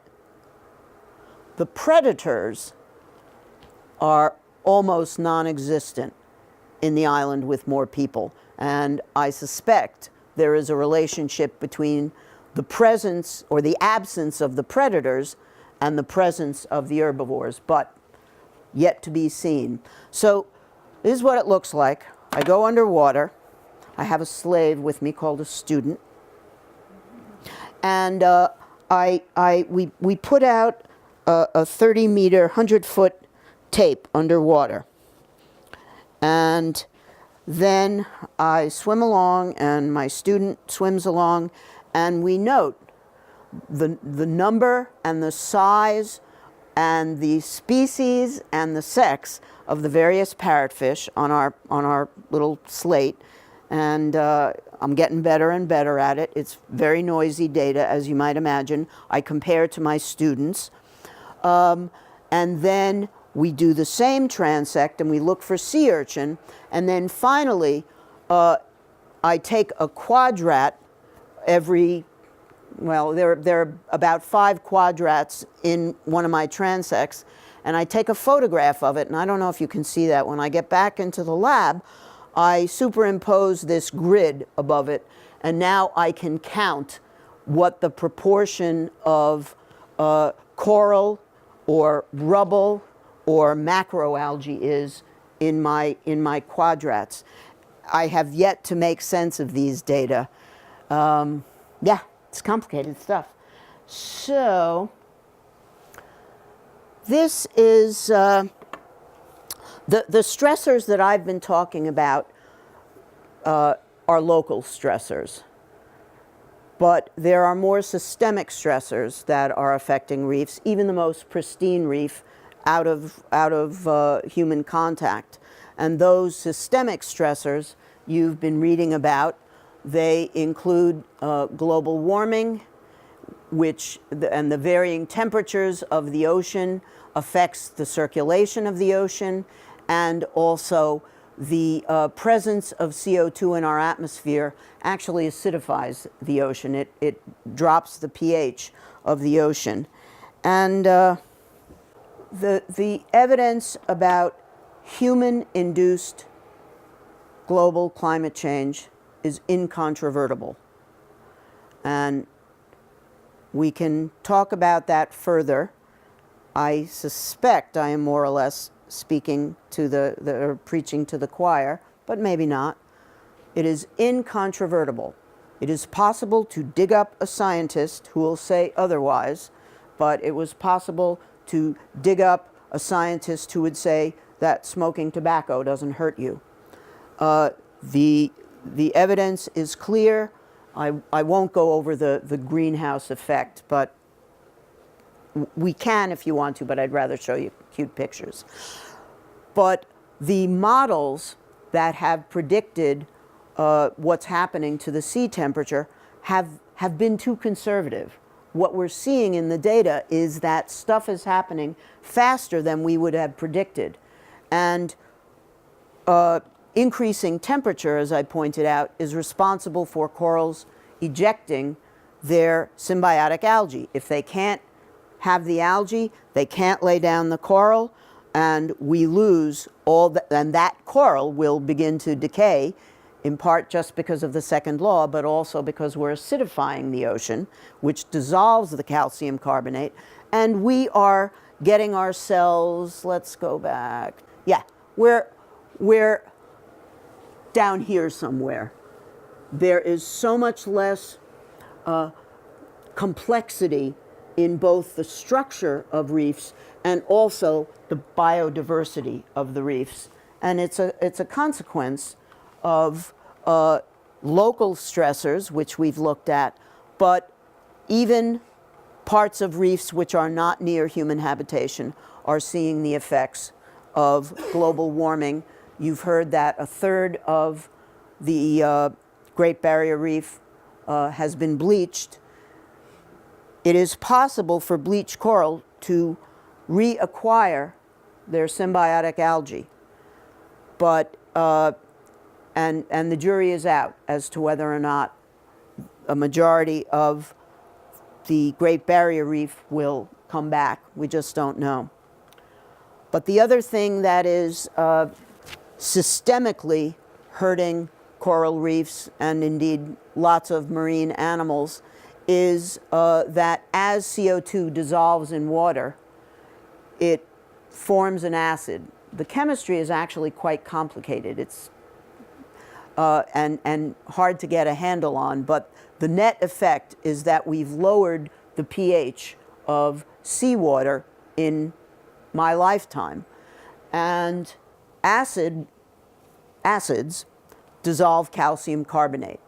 S1: the predators are almost non-existent in the island with more people. And I suspect there is a relationship between the presence or the absence of the predators and the presence of the herbivores, but yet to be seen. So this is what it looks like. I go underwater. I have a slave with me called a student. And we put out a 30-meter, 100-foot tape underwater. And then I swim along, and my student swims along, and we note the number and the size and the species and the sex of the various parrotfish on our little slate. And I'm getting better and better at it. It's very noisy data, as you might imagine. I compare to my students. And then we do the same transect, and we look for sea urchin. And then finally, I take a quadrat every, well, there are about 5 quadrats in one of my transects, and I take a photograph of it, and I don't know if you can see that. When I get back into the lab, I superimpose this grid above it, and now I can count what the proportion of coral or rubble or macroalgae is in my quadrats. I have yet to make sense of these data. Yeah, it's complicated stuff. So this is the stressors that I've been talking about are local stressors. But there are more systemic stressors that are affecting reefs, even the most pristine reef out of human contact. And those systemic stressors you've been reading about, they include global warming, and the varying temperatures of the ocean affects the circulation of the ocean, and also the presence of CO2 in our atmosphere actually acidifies the ocean. It drops the pH of the ocean. And the evidence about human-induced global climate change is incontrovertible. And we can talk about that further. I suspect I am more or less speaking to or preaching to the choir, but maybe not. It is incontrovertible. It is possible to dig up a scientist who will say otherwise, but it was possible to dig up a scientist who would say that smoking tobacco doesn't hurt you. The evidence is clear. I won't go over the greenhouse effect, but we can if you want to, but I'd rather show you cute pictures. But the models that have predicted what's happening to the sea temperature have been too conservative. What we're seeing in the data is that stuff is happening faster than we would have predicted. And increasing temperature, as I pointed out, is responsible for corals ejecting their symbiotic algae. If they can't have the algae, they can't lay down the coral, and we lose and that coral will begin to decay, in part just because of the second law, but also because we're acidifying the ocean, which dissolves the calcium carbonate, and we are getting ourselves, let's go back, yeah, we're down here somewhere. There is so much less complexity in both the structure of reefs and also the biodiversity of the reefs. And it's a consequence of local stressors, which we've looked at, but even parts of reefs which are not near human habitation are seeing the effects of global warming. You've heard that a third of the Great Barrier Reef has been bleached. It is possible for bleached coral to reacquire their symbiotic algae, but and the jury is out as to whether or not a majority of the Great Barrier Reef will come back. We just don't know. But the other thing that is systemically hurting coral reefs and indeed lots of marine animals is that as CO2 dissolves in water, it forms an acid. The chemistry is actually quite complicated. It's and hard to get a handle on, but the net effect is that we've lowered the pH of seawater in my lifetime. And acids dissolve calcium carbonate.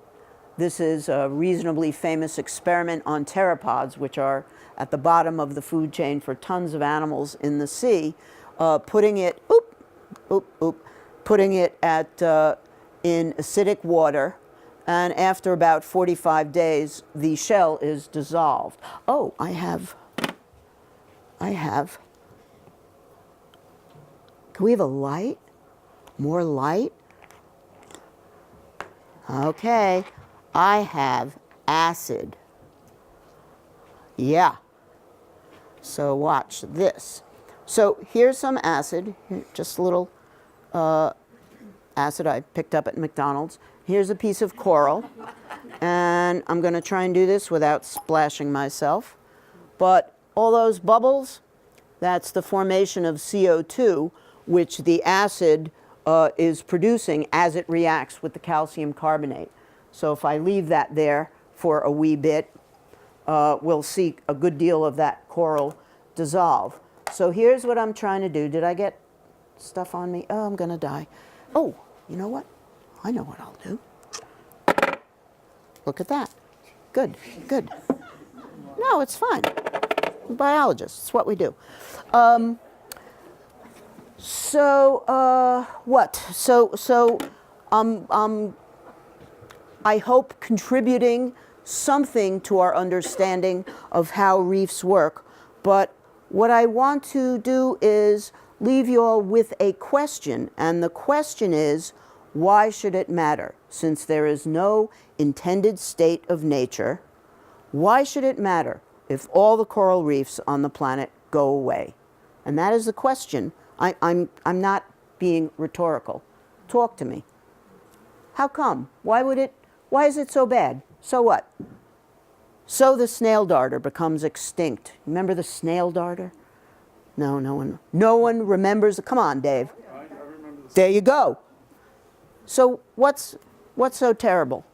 S1: This is a reasonably famous experiment on pteropods, which are at the bottom of the food chain for tons of animals in the sea, putting it in acidic water, and after about 45 days, the shell is dissolved. Oh, I have, can we have a light? More light? Okay, I have acid. Yeah. So watch this. So here's some acid, just a little acid I picked up at McDonald's. Here's a piece of coral, and I'm going to try and do this without splashing myself. But all those bubbles, that's the formation of CO2, which the acid is producing as it reacts with the calcium carbonate. So if I leave that there for a wee bit, we'll see a good deal of that coral dissolve. So here's what I'm trying to do. Did I get stuff on me? Oh, I'm going to die. Oh, you know what? I know what I'll do. Look at that. Good, good. No, it's fine. We're biologists. It's what we do. What? I hope contributing something to our understanding of how reefs work, but what I want to do is leave you all with a question, and the question is, why should it matter? Since there is no intended state of nature, why should it matter if all the coral reefs on the planet go away? And that is the question. I'm not being rhetorical. Talk to me. How come? Why is it so bad? So what? So the snail darter becomes extinct. Remember the snail darter? No one remembers. Come on, Dave.
S4: I remember the
S1: There you go. So what's so terrible?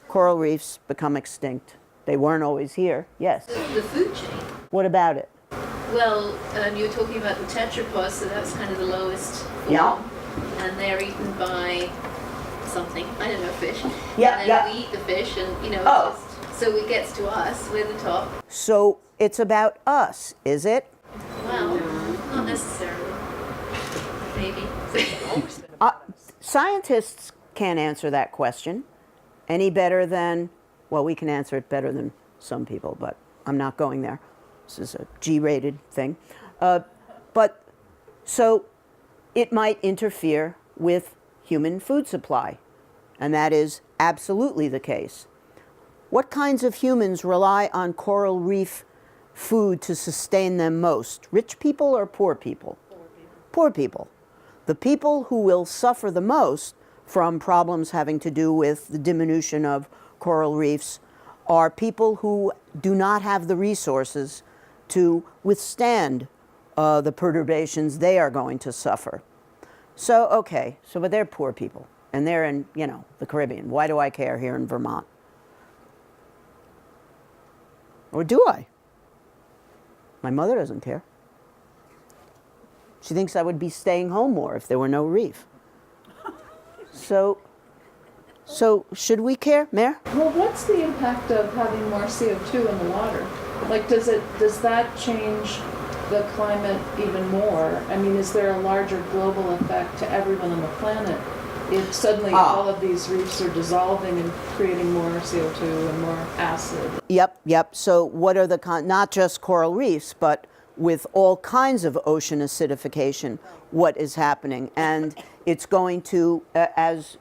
S1: Coral reefs become extinct. They weren't always here. Yes.
S5: The food chain.
S1: What about it?
S5: Well, you were talking about the tetrapods, so that's kind of the lowest form.
S1: Yeah.
S5: And they're eaten by something, I don't know, fish.
S1: Yeah,
S5: and then
S1: yeah.
S5: we eat the fish, and you know,
S1: Oh.
S5: it's just, so it gets to us, we're the top.
S1: So it's about us, is it?
S5: Well, not necessarily. Maybe.
S1: Scientists can't answer that question any better than, well, we can answer it better than some people, but I'm not going there. This is a G-rated thing. But so it might interfere with human food supply, and that is absolutely the case. What kinds of humans rely on coral reef food to sustain them most? Rich people or poor people? Poor people. The people who will suffer the most from problems having to do with the diminution of coral reefs are people who do not have the resources to withstand the perturbations they are going to suffer. So, okay, but they're poor people, and they're in, the Caribbean. Why do I care here in Vermont? Or do I? My mother doesn't care. She thinks I would be staying home more if there were no reef. So should we care, Mayor?
S6: Well, what's the impact of having more CO2 in the water? Like, does that change the climate even more? I mean, is there a larger global effect to everyone on the planet if suddenly all of these reefs are dissolving and creating more CO2 and more acid?
S1: Yep. So what are not just coral reefs, but with all kinds of ocean acidification, what is happening? And it's going to, as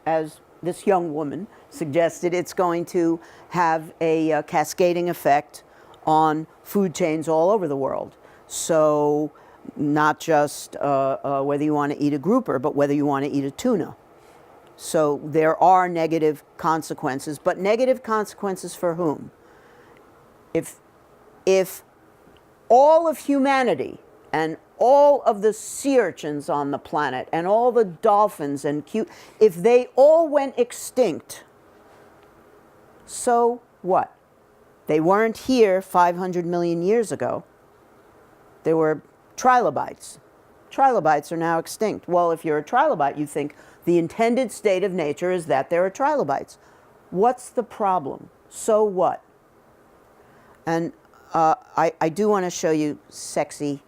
S1: this young woman suggested, it's going to have a cascading effect on food chains all over the world. So not just whether you want to eat a grouper, but whether you want to eat a tuna. So there are negative consequences, but negative consequences for whom? If all of humanity and all of the sea urchins on the planet and all the dolphins and if they all went extinct, so what? They weren't here 500 million years ago. They were trilobites. Trilobites are now extinct. Well, if you're a trilobite, you think the intended state of nature is that there are trilobites. What's the problem? So what? And I do want to show you sexy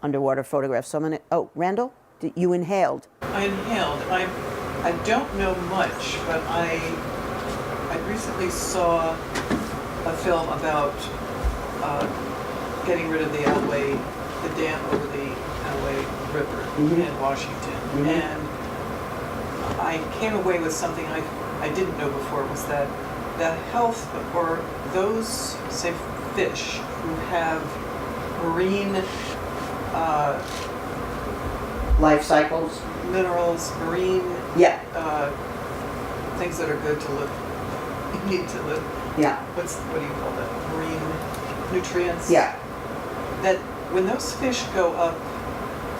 S1: underwater photographs. So I'm going to, oh, Randall, you inhaled.
S7: I inhaled. I don't know much, but I recently saw a film about getting rid of the Alway, the dam over the Alway River in Washington. And I came away with something I didn't know before, was that the health, or those, say, fish who have marine
S1: Life cycles.
S7: minerals, marine
S1: Yeah.
S7: things that are good to live, need to live.
S1: Yeah.
S7: What do you call that? Marine nutrients?
S1: Yeah.
S7: That when those fish go up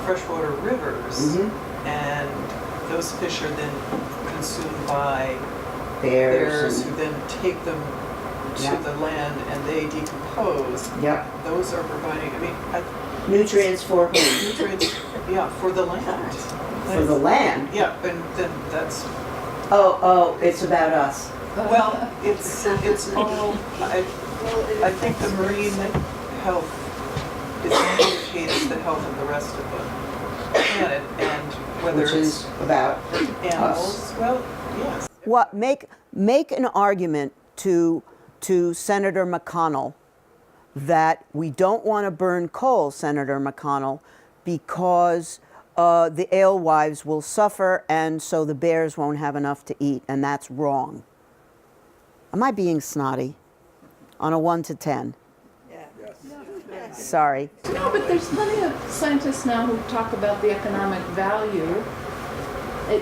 S7: freshwater rivers, and those fish are then consumed by
S1: Bears
S7: who then take them to
S1: Yeah.
S7: the land and they decompose.
S1: Yep.
S7: Those are providing, I mean,
S1: Nutrients for who?
S7: nutrients, yeah, for the land.
S1: For the land?
S7: Yeah, and then that's,
S1: Oh, it's about us.
S7: well, it's all, I think the marine health is implicates the health of the rest of the planet, and whether
S1: Which
S7: it's
S1: is about
S7: animals, well, yes.
S1: What make an argument to Senator McConnell that we don't want to burn coal, Senator McConnell, because the alewives will suffer and so the bears won't have enough to eat, and that's wrong. Am I being snotty? On a 1 to 10? Sorry.
S6: No, but there's plenty of scientists now who talk about the economic value.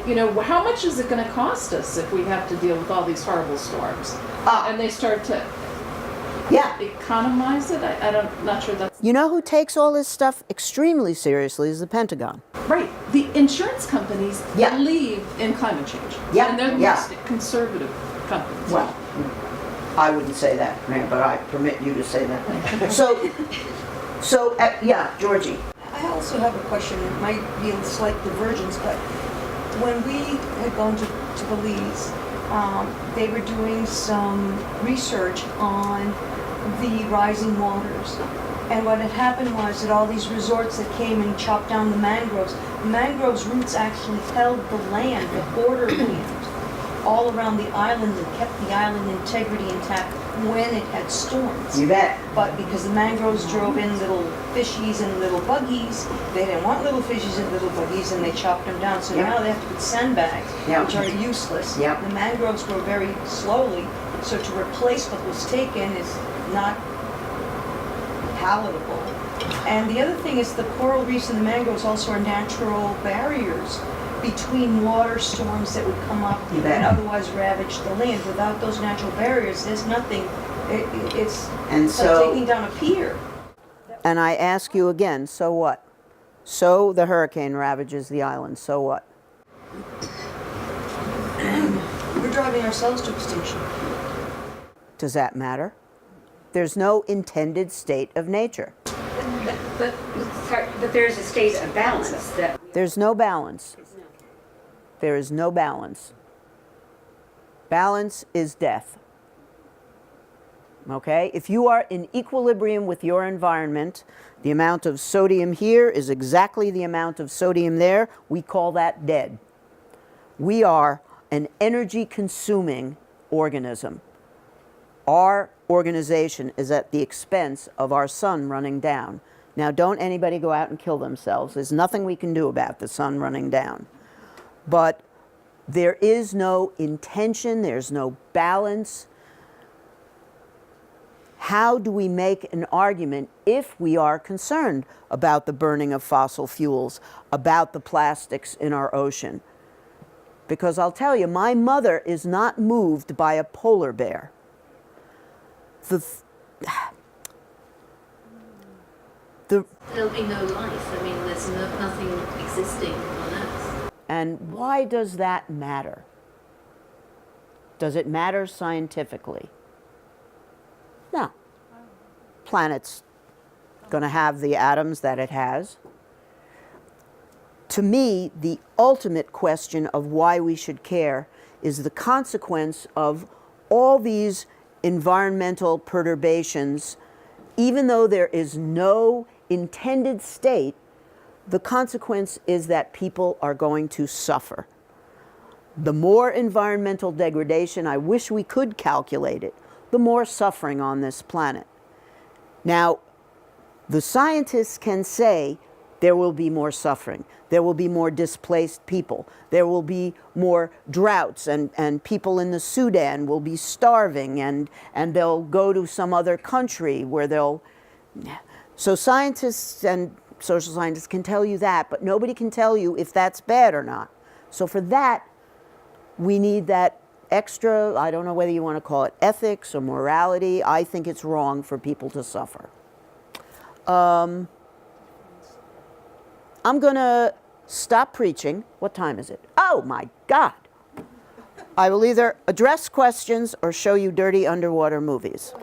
S6: You know, how much is it going to cost us if we have to deal with all these horrible storms? And they start to
S1: Yeah.
S6: economize it. Not sure that's
S1: You know who takes all this stuff extremely seriously is the Pentagon.
S6: right. The insurance companies
S1: Yeah.
S6: believe in climate change.
S1: Yeah,
S6: And they're the
S1: yeah.
S6: most conservative companies.
S1: Well, I wouldn't say that, ma'am, but I permit you to say that. So, yeah, Georgie.
S4: I also have a question. It might be a slight divergence, but when we had gone to Belize, they were doing some research on the rising waters. And what had happened was that all these resorts that came and chopped down the mangroves roots actually held the land, the borderland, all around the island and kept the island integrity intact when it had storms.
S1: You bet.
S4: But because the mangroves drove in little fishies and little buggies, they didn't want little fishies and little buggies, and they chopped them down. So
S1: Yep.
S4: now they have to put sandbags,
S1: Yep.
S4: which are useless.
S1: Yep.
S4: The mangroves grow very slowly, so to replace what was taken is not palatable. And the other thing is the coral reefs and the mangroves also are natural barriers between water storms that would come up
S1: You bet.
S4: and otherwise ravage the land. Without those natural barriers, there's nothing. It's
S1: And
S4: like
S1: so-
S4: taking down a pier.
S1: And I ask you again, so what? So the hurricane ravages the island, so what?
S4: We're driving ourselves to extinction.
S1: Does that matter? There's no intended state of nature.
S8: But there's a state of balance that
S1: There's no balance. There is no balance. Balance is death. Okay? If you are in equilibrium with your environment, the amount of sodium here is exactly the amount of sodium there. We call that dead. We are an energy-consuming organism. Our organization is at the expense of our sun running down. Now, don't anybody go out and kill themselves. There's nothing we can do about the sun running down. But there is no intention, there's no balance. How do we make an argument if we are concerned about the burning of fossil fuels, about the plastics in our ocean? Because I'll tell you, my mother is not moved by a polar bear.
S5: There'll be no life. I mean, there's nothing existing on Earth.
S1: And why does that matter? Does it matter scientifically? No. Planet's going to have the atoms that it has. To me, the ultimate question of why we should care is the consequence of all these environmental perturbations. Even though there is no intended state, the consequence is that people are going to suffer. The more environmental degradation, I wish we could calculate it, the more suffering on this planet. Now, the scientists can say there will be more suffering, there will be more displaced people, there will be more droughts, and people in the Sudan will be starving, and they'll go to some other country where they'll... So scientists and social scientists can tell you that, but nobody can tell you if that's bad or not. So for that, we need that extra, I don't know whether you want to call it ethics or morality. I think it's wrong for people to suffer. I'm going to stop preaching. What time is it? Oh my God. I will either address questions or show you dirty underwater movies.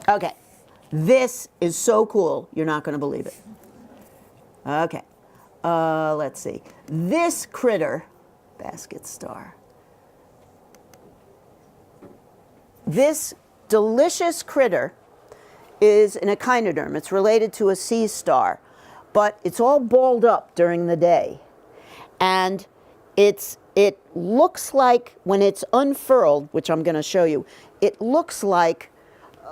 S1: Okay, this is so cool, you're not going to believe it. Okay, let's see. This critter, basket star, this delicious critter is an echinoderm. It's related to a sea star, but it's all balled up during the day. And it looks like, when it's unfurled, which I'm going to show you, it looks like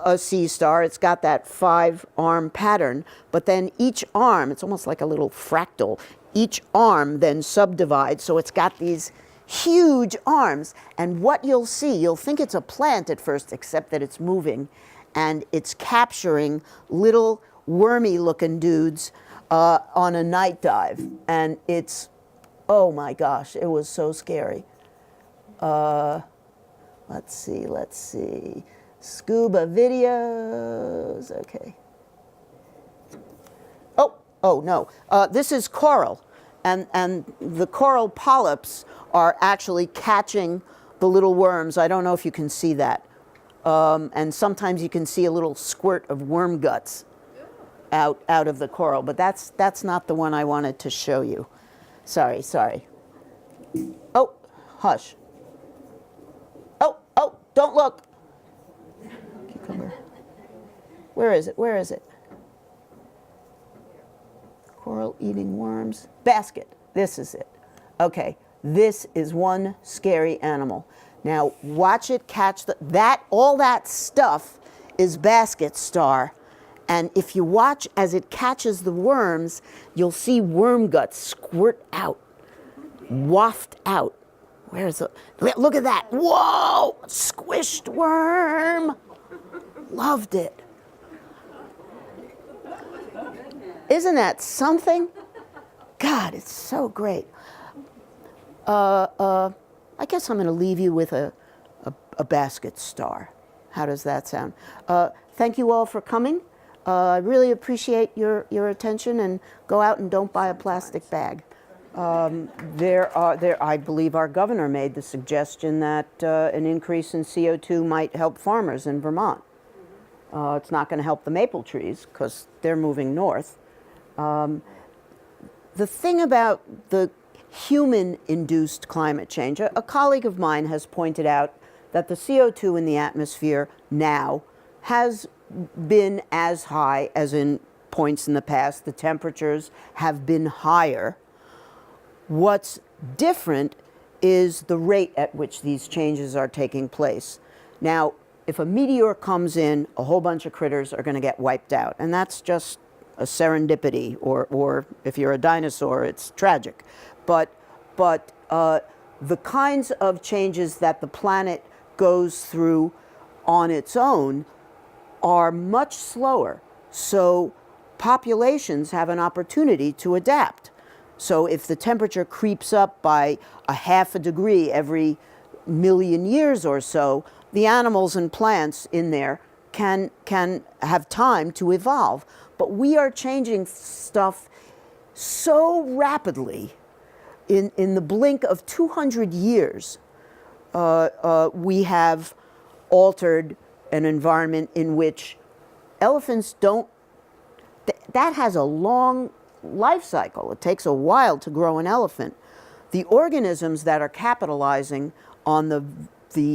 S1: a sea star. It's got that 5-arm pattern, but then each arm, it's almost like a little fractal, each arm then subdivides, so it's got these huge arms. And what you'll see, you'll think it's a plant at first, except that it's moving, and it's capturing little wormy looking dudes on a night dive. And it's, oh my gosh, it was so scary. Let's see. Scuba videos, okay. Oh no, this is coral. And the coral polyps are actually catching the little worms. I don't know if you can see that. And sometimes you can see a little squirt of worm guts out of the coral, but that's not the one I wanted to show you. Sorry. Oh, hush. Oh, don't look. Cucumber. Where is it? Coral eating worms. Basket. This is it. Okay, this is one scary animal. Now watch it catch all that stuff is basket star. And if you watch as it catches the worms, you'll see worm guts squirt out, waft out. Where's the, look at that. Whoa, squished worm. Loved it. Isn't that something? God, it's so great. I guess I'm going to leave you with a basket star. How does that sound? Thank you all for coming. I really appreciate your attention, and go out and don't buy a plastic bag. I believe our governor made the suggestion that an increase in CO2 might help farmers in Vermont. It's not going to help the maple trees because they're moving north. The thing about the human-induced climate change, a colleague of mine has pointed out that the CO2 in the atmosphere now has been as high as in points in the past. The temperatures have been higher. What's different is the rate at which these changes are taking place. Now, if a meteor comes in, a whole bunch of critters are going to get wiped out, and that's just a serendipity, or if you're a dinosaur, it's tragic. But the kinds of changes that the planet goes through on its own are much slower. So populations have an opportunity to adapt. So if the temperature creeps up by a half a degree every million years or so, the animals and plants in there can have time to evolve. But we are changing stuff so rapidly. In the blink of 200 years, we have altered an environment in which elephants don't, that has a long life cycle. It takes a while to grow an elephant. The organisms that are capitalizing on the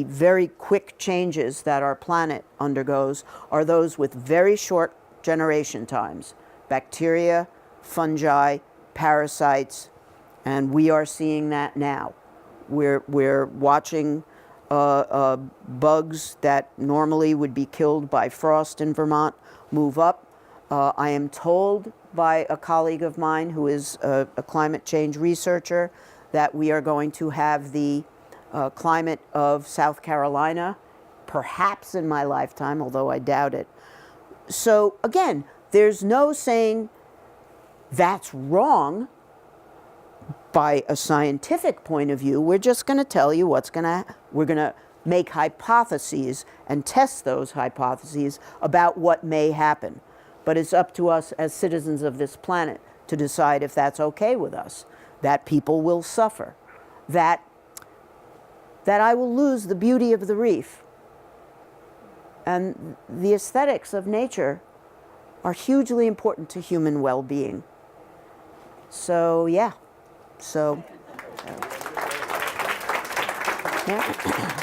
S1: very quick changes that our planet undergoes are those with very short generation times. Bacteria, fungi, parasites, and we are seeing that now. We're watching bugs that normally would be killed by frost in Vermont move up. I am told by a colleague of mine who is a climate change researcher that we are going to have the climate of South Carolina, perhaps in my lifetime, although I doubt it. So again, there's no saying that's wrong by a scientific point of view. We're just going to tell you we're going to make hypotheses and test those hypotheses about what may happen. But it's up to us as citizens of this planet to decide if that's okay with us. that people will suffer, that I will lose the beauty of the reef. And the aesthetics of nature are hugely important to human well-being. So, yeah. So, yeah.